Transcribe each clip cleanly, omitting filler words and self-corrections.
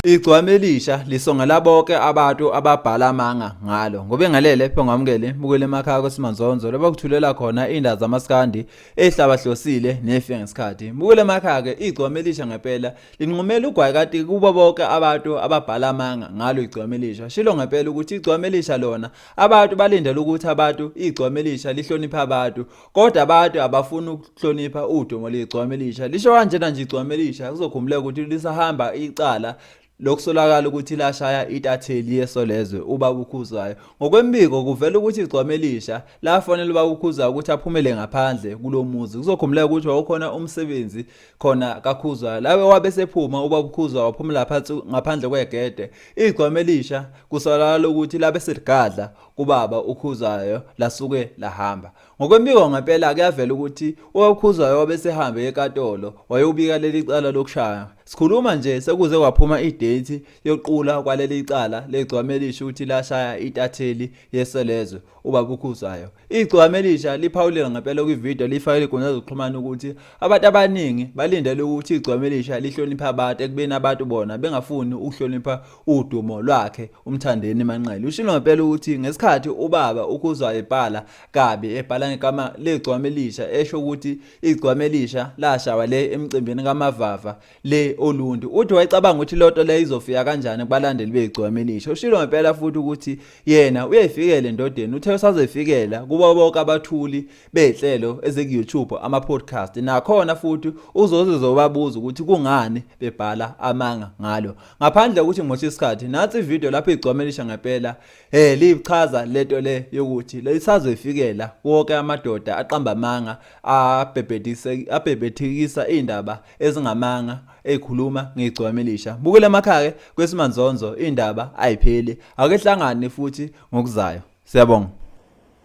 Igcokama elisha lisongela bonke abantu ababhala amanga ngalo ngoba engalele phe ngamukele bukele emakhaya kweSimanzonzo lapho kuthulela khona indaba zamaskandi ehlabahlosile nefe ngesikhathi bukele emakhaya ke igcokama elisha ngempela linqumela ugwayi kanti kubo bonke abantu ababhala amanga ngalo igcokama elisha shilo ngempela ukuthi igcokama elisha lona abantu balindele ukuthi abantu igcokama elisha lihlonipha abantu kodwa abantu abafuna ukuhlonipha udumo legcokama elisha lisho kanjena nje igcokama elisha kuzokhumuleka ukuthi lisahamba icala lokusolakala ukuthi lashaya Intatheli yesolezwe ubaba uKhuzwayo ngokwembiko kuvela ukuthi igcokama elisha lafanele ubaba uKhuzwayo ukuthi aphumele ngaphandle kulomuzi kuzokhumuleka ukuthi wakhona umsebenzi khona kaKhuzwayo lawe wabe sephuma ubaba uKhuzwayo waphumela phansi ngaphandle kwegede igcokama elisha kusolakala ukuthi labe seligadla kubaba uKhuzwayo lasuke lahamba ngokwembiko ngempela kuyavela ukuthi ubaba uKhuzwayo wabe sehambe enkantolo wayobika leli cala lokushaya sikhuluma nje sekuze kwaphuma idate yoqula kwaleli icala legcokama elisha ukuthi lashaya Intatheli yesolezwe ubaba uKhuzwayo igcokama elisha liphawulela ngempela kwivideo lifakile inkundla zokuxhumana ukuthi abantu abaningi balindele ukuthi igcokama elisha lihlonipha abantu ekubeni abantu bona bengafuni ukuhlonipha udumo lwakhe umthandeni Manqele ushilo ngempela ukuthi ngesikhathi ubaba uKhuzwayo ebhala kabi ebhala ngegama legcokama elisha esho ukuthi igcokama elisha lashawa le emcimbini kaMavava le oluntu uthi wayicabanga ukuthi lonto le izofika kanjani kubalandeli begcokama elisha ushilo ngempela futhi ukuthi yena uyayifikela endodeni uthe usazefikela kuba bonke abathuli behlelo ezeku-YouTube ama podcast nakhona futhi uzobabuza ukuthi kungani bebhala amanga ngalo ngaphandle ukuthi ngimoshi isikhathi nathi ivideo lapho igcokama elisha ngempela lichaza lento le yokuthi lisazefikela wonke amadoda aqamba amanga abhebhethekisa indaba ezingamanga ekhuluma ngegcokama elisha bukele emakhaya kweSimanzonzo indaba ayipheli akehlangane futhi ngokuzayo siyabonga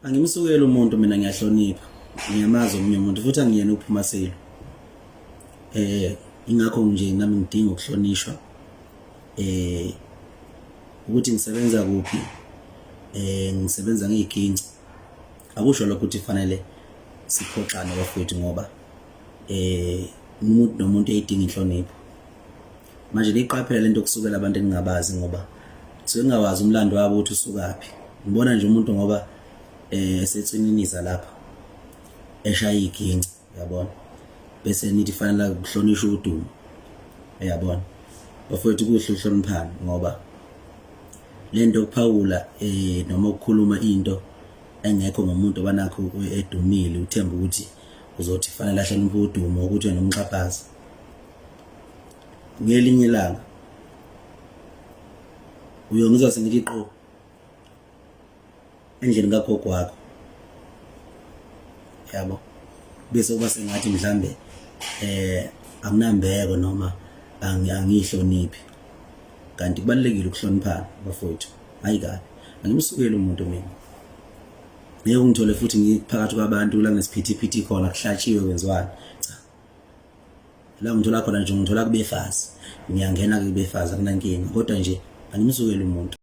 angimsukela umuntu mina ngiyahlonipha ngiyamazi omunye umuntu futhi angiyena uphuma selo ingakho nje nami ngidinga ukuhlonishwa ukuthi ngisebenza kuphi ngisebenza ngeYoKhing akusho lokho ukuthi fanele siphoxane bafowethu ngoba umuntu nomuntu uyidinga inhlonipho manje liqaphela lento kusukela abantu engingabazi ngoba sengawazi umlando wabo ukuthi usukaphi ngibona nje umuntu ngoba esetsininiza lapha eshaya iYoKhing yabona bese nithi fanele ukuhlonishwa udumo yabona bafowethu kuhle uhloniphana ngoba lento kuphawula noma ukukhuluma into engekho ngomuntu banakho edumile uthemba ukuthi uzothi fanele ahloniphe udumo ukuthi wena umxhaphazi ngelinye ilanga uyongizwa sengithi qo endlini kagogo wakho yabo bese uba sengathi mhlambe akunambeko noma angihloniphi kanti kubalekile ukuhloniphana bafowethu hayi kabi angimsukeli umuntu mina ngeke ungithole futhi ngiphakathi kwabantu la ngesiphithiphithi khona kuhlatshiwe kwenziwani cha la ngithola khona nje ngithola kubefazi ngiyangena kubefazi akunankinga kodwa nje angimsukeli umuntu